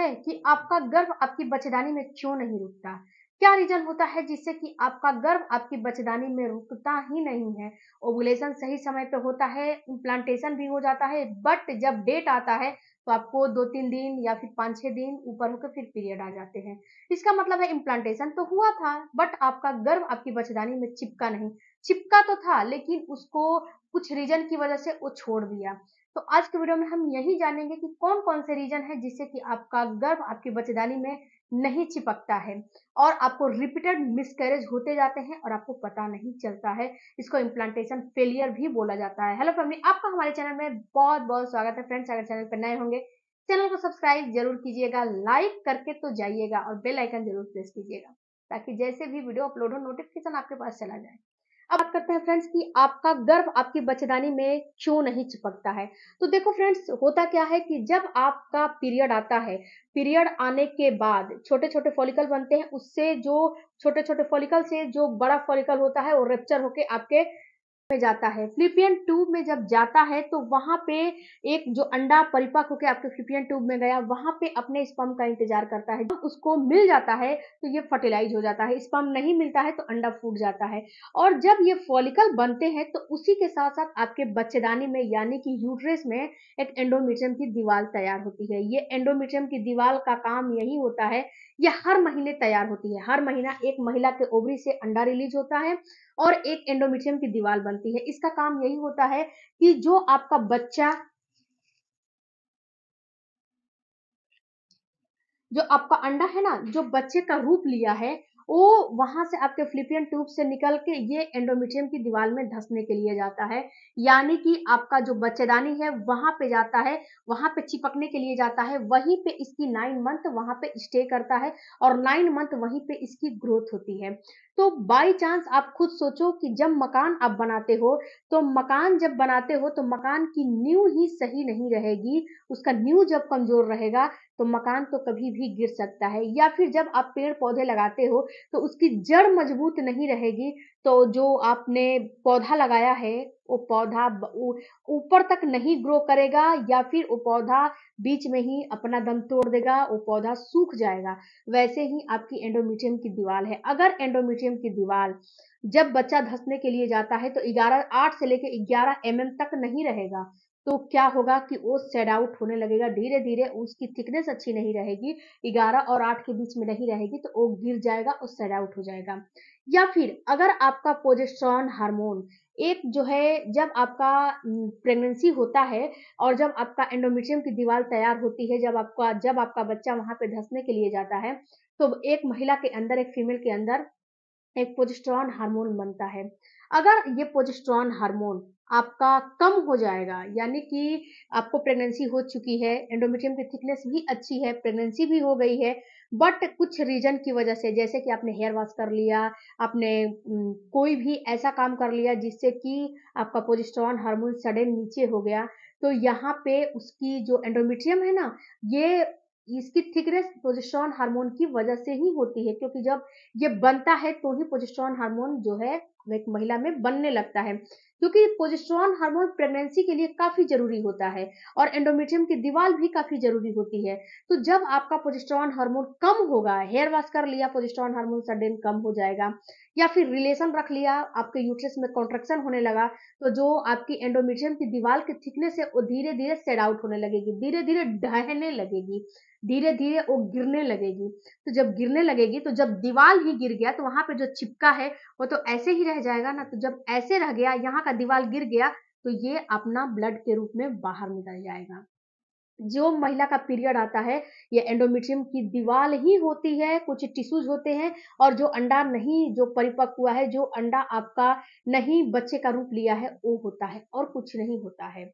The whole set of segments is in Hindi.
है कि आपका गर्भ आपकी बच्चेदानी में क्यों नहीं रुकता? क्या रीजन होता है जिससे कि आपका गर्भ आपकी बच्चेदानी में रुकता ही नहीं है? ओव्यूलेशन सही समय पे होता है, इम्प्लांटेशन भी हो जाता है, बट जब डेट आता है तो आपको 2-3 दिन या फिर 5-6 दिन ऊपर होकर फिर पीरियड आ जाते हैं। इसका मतलब है इम्प्लांटेशन तो हुआ था, बट आपका गर्भ आपकी बच्चेदानी में चिपका नहीं। चिपका तो था लेकिन उसको कुछ रीजन की वजह से वो छोड़ दिया। तो आज के वीडियो में हम यही जानेंगे कि कौन-कौन से रीजन है जिससे कि आपका गर्भ आपकी बच्चेदानी में नहीं चिपकता है और आपको रिपीटेड मिसकैरेज होते जाते हैं और आपको पता नहीं चलता है। इसको इम्प्लांटेशन फेलियर भी बोला जाता है। हेलो फैमिली, आपका हमारे चैनल में बहुत-बहुत स्वागत है। फ्रेंड्स, अगर चैनल पर नए होंगे, चैनल को सब्सक्राइब जरूर कीजिएगा, लाइक करके तो जाइएगा और बेल आइकन जरूर प्रेस कीजिएगा ताकि जैसे भी वीडियो अपलोड हो नोटिफिकेशन आपके पास चला जाए। अब बात करते हैं फ्रेंड्स कि आपका गर्भ आपकी बच्चेदानी में क्यों नहीं चिपकता है। तो देखो फ्रेंड्स, होता क्या है कि जब आपका पीरियड आता है, पीरियड आने के बाद छोटे-छोटे फॉलिकल बनते हैं, उससे जो छोटे-छोटे फॉलिकल से जो बड़ा फॉलिकल होता है वो रप्चर होके आपके में जाता है। फ़्लैपियन ट्यूब में जब जाता है तो वहाँ पे एक जो अंडा परिपक्व होके आपके फ़्लैपियन ट्यूब में गया, वहाँ पे अपने स्पर्म का इंतज़ार करता है। जब उसको मिल जाता है तो ये फर्टिलाइज़ हो जाता है, स्पर्म नहीं मिलता है तो अंडा फूट जाता है और जब ये फॉलिकल बनते हैं तो उसी के साथ-साथ आपके बच्चेदानी में यानी कि यूट्रस में एक एंडोमेट्रियम की दीवार तैयार होती है। ये एंडोमेट्रियम की दीवार का काम यही होता है, ये हर महीने तैयार होती है। हर महीना एक महिला के ओवरी से अंडा रिलीज़ होता है और एक एंडोमेट्रियम की दीवार बनती है। इसका काम यही होता है कि जो आपका बच्चा जो आपका अंडा है ना, जो बच्चे का रूप लिया है, वो वहाँ से आपके फ़्लैपियन ट्यूब से निकल के ये एंडोमेट्रियम की दीवार में धँसने के लिए जाता है। यानी कि आपका जो बच्चेदानी है, वहाँ पे जाता है, वहाँ पे चिपकने के लिए जाता है, वहीं पे इसकी 9 मंथ वहाँ पे स्टे करता है और 9 मंथ वहीं पे इसकी ग्रोथ होती है। तो बाय चांस आप खुद सोचो कि जब मकान आप बनाते हो, तो मकान जब बनाते हो, तो मकान की नींव ही सही नहीं रहेगी, उसका नींव जब कमज़ोर रहेगा, तो मकान तो कभी भी गिर सकता है या फिर जब आप पेड़-पौधे लगाते हो तो उसकी जड़ मजबूत नहीं रहेगी, तो जो आपने पौधा लगाया है, वो पौधा ऊपर तक नहीं ग्रो करेगा या फिर वो पौधा बीच में ही अपना दम तोड़ देगा, वो पौधा सूख जाएगा। वैसे ही आपकी एंडोमेट्रियम की दीवार है। अगर एंडोमेट्रियम की दीवार जब बच्चा धँसने के लिए जाता है तो 8 से लेके 11 एमएम तक नहीं रहेगा, तो क्या होगा कि वो शेड आउट होने लगेगा धीरे-धीरे, उसकी थिकनेस अच्छी नहीं रहेगी, 11 और 8 के बीच में नहीं रहेगी तो वो गिर जाएगा और शेड आउट हो जाएगा। या फिर अगर आपका प्रोजेस्टेरोन हार्मोन एक जो है जब आपका प्रेगनेंसी होता है और जब आपका एंडोमेट्रियम की दीवार तैयार होती है, जब आपका बच्चा वहाँ पे धँसने के लिए जाता है, तो एक महिला के अंदर, एक फीमेल के अंदर एक प्रोजेस्टेरोन हार्मोन बनता है। अगर ये प्रोजेस्टेरोन हार्मोन आपका कम हो जाएगा, यानी कि आपको प्रेगनेंसी हो चुकी है, एंडोमेट्रियम की थिकनेस भी अच्छी है, प्रेगनेंसी भी हो गई है, बट कुछ रीज़न की वजह से जैसे कि आपने हेयर वॉश कर लिया, आपने कोई भी ऐसा काम कर लिया जिससे कि आपका प्रोजेस्टेरोन हार्मोन सडन नीचे हो गया, तो यहाँ पे उसकी जो एंडोमेट्रियम है ना, ये इसकी थिकनेस प्रोजेस्टेरोन हार्मोन की वजह से ही होती है क्योंकि जब ये बनता है तो ही प्रोजेस्टेरोन हार्मोन जो है एक महिला में बनने लगता है क्योंकि प्रोजेस्टेरोन हार्मोन प्रेगनेंसी के लिए काफी जरूरी होता है और एंडोमेट्रियम की दीवार भी काफी जरूरी होती है। तो जब आपका प्रोजेस्टेरोन हार्मोन कम होगा, हेयर वॉश कर लिया, प्रोजेस्टेरोन हार्मोन सडन कम हो जाएगा या फिर रिलेशन रख लिया, आपके यूट्रस में कॉन्ट्रैक्शन होने लगा, तो जो आपकी एंडोमेट्रियम की दीवार की थिकनेस है वो धीरे धीरे सेड आउट होने लगेगी, धीरे धीरे ढहने लगेगी, धीरे धीरे वो गिरने लगेगी। तो जब गिरने लगेगी तो जब दीवार ही गिर गया तो वहां पे जो चिपका है वो तो ऐसे ही रह जाएगा ना, तो जब ऐसे रह गया, यहाँ का दीवार गिर गया, तो ये अपना ब्लड के रूप में बाहर निकल जाएगा। जो महिला का पीरियड आता है, ये एंडोमेट्रियम की दीवार ही होती है, कुछ टिश्यूज होते हैं और जो अंडा नहीं जो परिपक्व हुआ है, जो अंडा आपका नहीं बच्चे का रूप लिया है, वो होता है और कुछ नहीं होता है।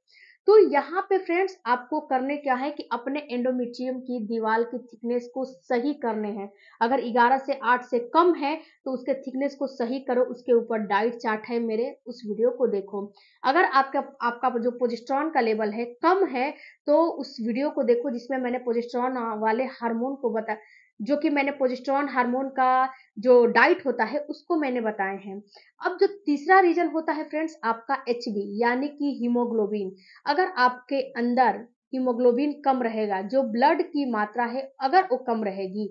तो यहाँ पे फ्रेंड्स आपको करने क्या है कि अपने एंडोमेट्रियम की दीवार की थिकनेस को सही करने हैं। अगर 11 से 8 से कम है तो उसके थिकनेस को सही करो, उसके ऊपर डाइट चार्ट है मेरे, उस वीडियो को देखो। अगर आपका आपका जो प्रोजेस्टेरोन का लेवल है कम है तो उस वीडियो को देखो जिसमें मैंने प्रोजेस्टेरोन वाले हार्मोन को जो कि मैंने प्रोजेस्टेरोन हार्मोन का जो डाइट होता है उसको मैंने बताए हैं। अब जो तीसरा रीजन होता है फ्रेंड्स आपका एचबी यानी कि हीमोग्लोबिन। अगर आपके अंदर हीमोग्लोबिन कम रहेगा, जो ब्लड की मात्रा है अगर वो कम रहेगी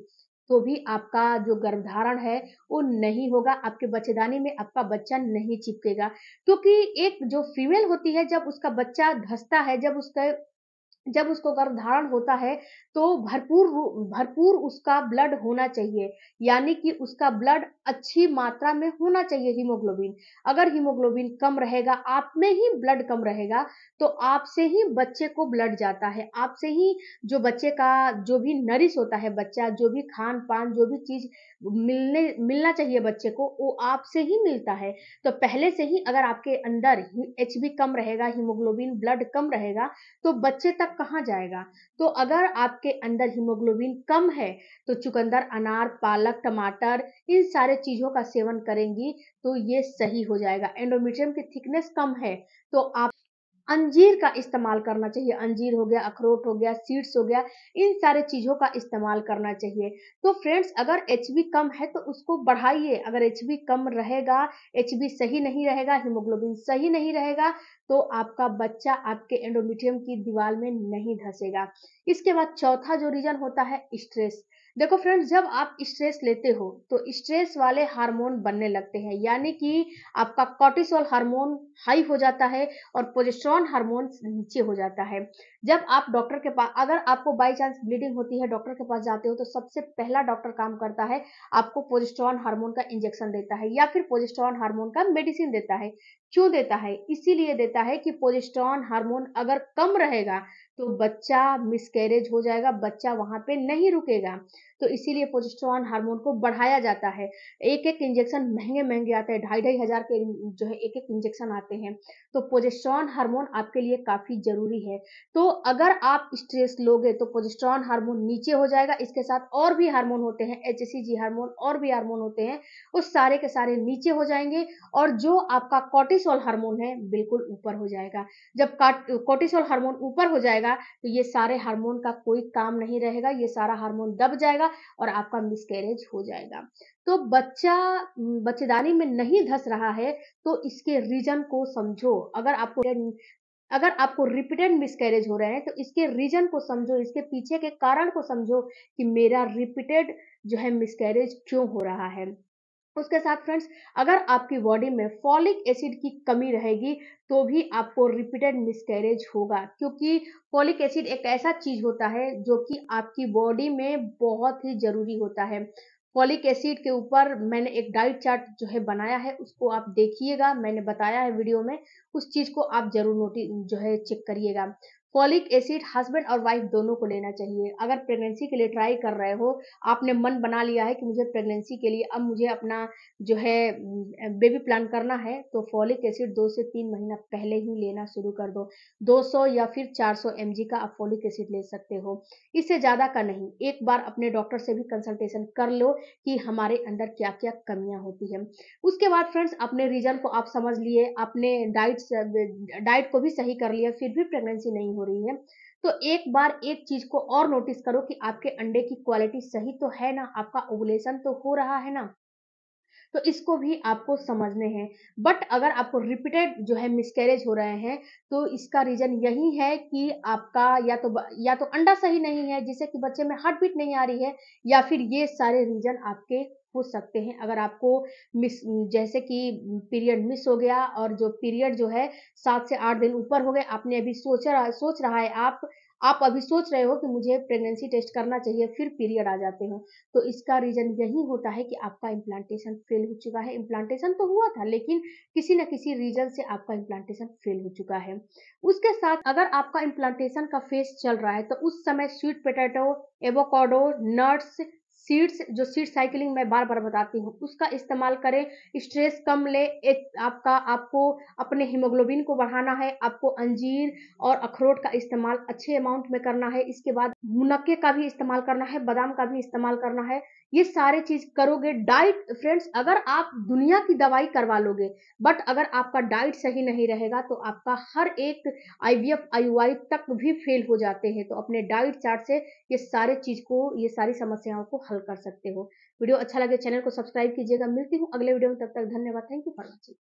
तो भी आपका जो गर्भधारण है वो नहीं होगा, आपके बच्चेदानी में आपका बच्चा नहीं चिपकेगा। क्योंकि एक जो फीमेल होती है जब उसका बच्चा धँसता है, जब उसको गर्भधारण होता है तो भरपूर उसका ब्लड होना चाहिए, यानी कि उसका ब्लड अच्छी मात्रा में होना चाहिए हीमोग्लोबिन। अगर हीमोग्लोबिन कम रहेगा, आप में ही ब्लड कम रहेगा, तो आपसे ही बच्चे को ब्लड जाता है, आपसे ही जो बच्चे का जो भी नरिश होता है बच्चा, जो भी खान-पान, जो भी चीज़ मिलना चाहिए बच्चे को, वो आपसे ही मिलता है। तो पहले से ही अगर आपके अंदर एचबी कम रहेगा, हीमोग्लोबिन ब्लड कम रहेगा, तो बच्चे तक कहाँ जाएगा? तो अगर आपके अंदर हीमोग्लोबिन कम है, तो चुकंदर, अनार, पालक, टमाटर इन सारे चीज़ों का सेवन करेंगी, तो ये सही हो जाएगा। एंडोमेट्रियम की थिकनेस कम है, तो आप अंजीर का इस्तेमाल करना चाहिए। अंजीर हो गया, अखरोट हो गया, सीड्स हो गया, इन सारे चीज़ों का इस्तेमाल करना चाहिए। तो फ्रेंड्स अगर एचबी कम है तो उसको बढ़ाइए, अगर एचबी कम रहेगा, एचबी सही नहीं रहेगा, हीमोग्लोबिन सही नहीं रहेगा, तो आपका बच्चा आपके एंडोमेट्रियम की दीवार में नहीं धँसेगा। इसके बाद चौथा जो रीज़न होता है स्ट्रेस। देखो फ्रेंड्स जब आप स्ट्रेस लेते हो, तो स्ट्रेस वाले हार्मोन बनने लगते हैं, यानी कि आपका कॉर्टिसोल हार्मोन हाई हो जाता है और प्रोजेस्टेरोन हार्मोन नीचे हो जाता है। जब आप डॉक्टर के पास अगर आपको बाय चांस ब्लीडिंग होती है, डॉक्टर के पास जाते हो तो सबसे पहला डॉक्टर काम करता है, आपको प्रोजेस्टेरोन हार्मोन का इंजेक्शन देता है या फिर प्रोजेस्टेरोन हार्मोन का मेडिसिन देता है। क्यों देता है? इसीलिए देता है कि प्रोजेस्टेरोन हार्मोन अगर कम रहेगा, तो बच्चा मिसकैरेज हो जाएगा, बच्चा वहाँ पे नहीं रुकेगा। तो इसीलिए प्रोजेस्टेरोन हार्मोन को बढ़ाया जाता है। एक-एक इंजेक्शन महँगे-महँगे आते हैं, ढाई-ढाई हज़ार के जो है एक-एक इंजेक्शन आते हैं। तो प्रोजेस्टेरोन हार्मोन आपके लिए काफ़ी ज़रूरी है। तो अगर आप स्ट्रेस लोगे तो प्रोजेस्टेरोन हार्मोन नीचे हो जाएगा, इसके साथ और भी हार्मोन होते हैं, एचसीजी हार्मोन और भी हार्मोन होते हैं, वो सारे के सारे नीचे हो जाएँगे और जो आपका कॉर्टिसोल हार्मोन है, बिल्कुल ऊपर हो जाएगा। जब कॉर्टिसोल हार्मोन ऊपर हो जाएगा, तो ये सारे हार्मोन का कोई काम नहीं रहेगा, ये सारा हार्मोन दब जाएगा और आपका मिसकैरेज हो जाएगा। तो बच्चेदानी में नहीं धँस रहा है, तो इसके रीज़न को समझो। अगर आपको रिपीटेड मिसकैरेज हो रहे हैं, तो इसके रीज़न को समझो, इसके पीछे के कारण को समझो कि मेरा रिपीटेड जो है मिसकैरेज क्यों हो रहा है। उसके साथ फ्रेंड्स अगर आपकी बॉडी में फॉलिक एसिड की कमी रहेगी, तो भी आपको रिपीटेड मिसकैरेज होगा, क्योंकि फॉलिक एसिड एक ऐसा चीज़ होता है, जो कि आपकी बॉडी में बहुत ही ज़रूरी होता है। फॉलिक एसिड के ऊपर मैंने एक डाइट चार्ट जो है बनाया है, उसको आप देखिएगा, मैंने बताया है वीडियो में, उस चीज़ को आप ज़रूर जो है चेक करिएगा। फॉलिक एसिड हस्बैंड और वाइफ दोनों को लेना चाहिए। अगर प्रेगनेंसी के लिए ट्राई कर रहे हो, आपने मन बना लिया है कि मुझे प्रेगनेंसी के लिए अब मुझे अपना जो है बेबी प्लान करना है, तो फॉलिक एसिड 2 से 3 महीना पहले ही लेना शुरू कर दो। 200 या फिर 400 एमजी का आप फॉलिक एसिड ले सकते हो। इससे ज़्यादा का नहीं। एक बार अपने डॉक्टर से भी कंसल्टेशन कर लो कि हमारे अंदर क्या-क्या कमियाँ होती हैं। उसके बाद फ्रेंड्स अपने रीज़न को आप समझ लिए, आपने डाइट को भी सही कर लिया, फिर भी प्रेगनेंसी नहीं हो रही है, तो एक बार एक चीज़ को और नोटिस करो कि आपके अंडे की क्वालिटी सही तो है ना? आपका ओवुलेशन तो हो रहा है ना? तो इसको भी आपको समझने हैं। बट अगर आपको रिपीटेड जो है मिसकैरेज हो रहे हैं, तो इसका रीज़न यही है कि आपका या तो अंडा सही नहीं है, जिससे कि बच्चे में हार्ट बीट नहीं आ रही है, या फिर ये सारे रीज़न आपके हो सकते हैं। अगर आपको मिस जैसे कि पीरियड मिस हो गया और जो पीरियड जो है 7 से 8 दिन ऊपर हो गए, आपने अभी सोच रहा है आप अभी सोच रहे हो कि मुझे प्रेगनेंसी टेस्ट करना चाहिए, फिर पीरियड आ जाते हैं। तो इसका रीज़न यही होता है कि आपका इम्प्लांटेशन फेल हो चुका है। इम्प्लांटेशन तो हुआ था, लेकिन किसी न किसी रीज़न से आपका इम्प्लांटेशन फेल हो चुका है। उसके साथ अगर आपका इम्प्लांटेशन का फेज़ चल रहा है, तो उस समय sweet potato, avocado, nuts, seeds जो सीड साइक्लिंग मैं बार-बार बताती हूँ, उसका इस्तेमाल करें। स्ट्रेस कम लें, एक आपको अपने हीमोग्लोबिन को बढ़ाना है, आपको अंजीर और अखरोट का इस्तेमाल अच्छे अमाउंट में करना है। इसके बाद मुनक्के का भी इस्तेमाल करना है, बादाम का भी इस्तेमाल करना है। ये सारे चीज़ करोगे। डाइट फ्रेंड्स अगर आप दुनिया की दवाई करवा लोगे, बट अगर आपका डाइट सही नहीं रहेगा, तो आपका हर एक आईवीएफ, आईयूआई तक भी फेल हो जाते हैं। तो अपने डाइट चार्ट से ये सारी समस्याओं को हल कर सकते हो। वीडियो अच्छा लगे चैनल को सब्सक्राइब कीजिएगा। मिलती हूँ अगले वीडियो में, तब तक धन्यवाद। Thank you for watching.